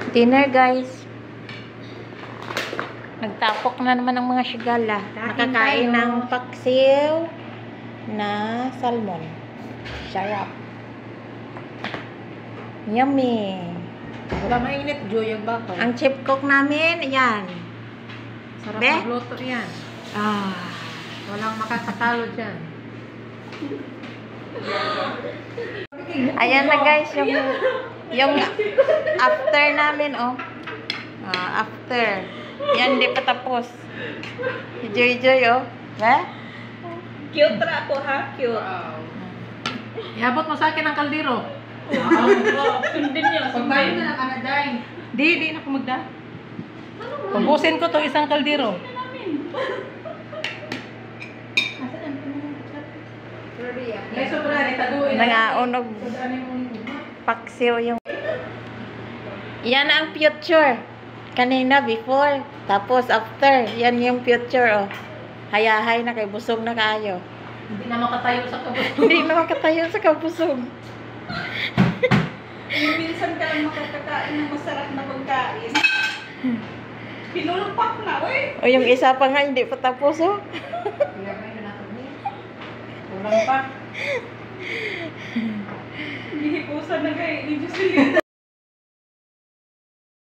Dinner, guys. Nagtapok na naman ang mga sigala. Nakakain ng paksiw na salmon. Sarap. Yummy. Wala mainit, Joy, yung bakaw. Ang chip cook namin, ayan. Sarap Be? magluto yan. Walang makakatalo dyan. Ayan na guys, yung after namin, oh. After. Yan, hindi pa tapos. Si Joy, oh. Eh? Cute ra ako, ha? Cute. Wow. Iabot mo sa akin ang kaldero. Sundin niya. Pagbayo na lang ka na, Day. Di na ako magda. Pagbusin ko to isang kaldero. Leso pra, taguin. Nangaunog paksiw yung... Yan ang future. Kanina before. Tapos after. Yan yung future, oh. Hayahay na kay busog na kayo. Hindi na makatayo sa kabusog. Hindi na makatayo sa kabusog. Minsan ka lang makakakain ng masarap na pagkain. Pinulpak na, wey. O yung isa pa nga, hindi pa tapos, oh. Ulang pa. Hihipusan na kayo.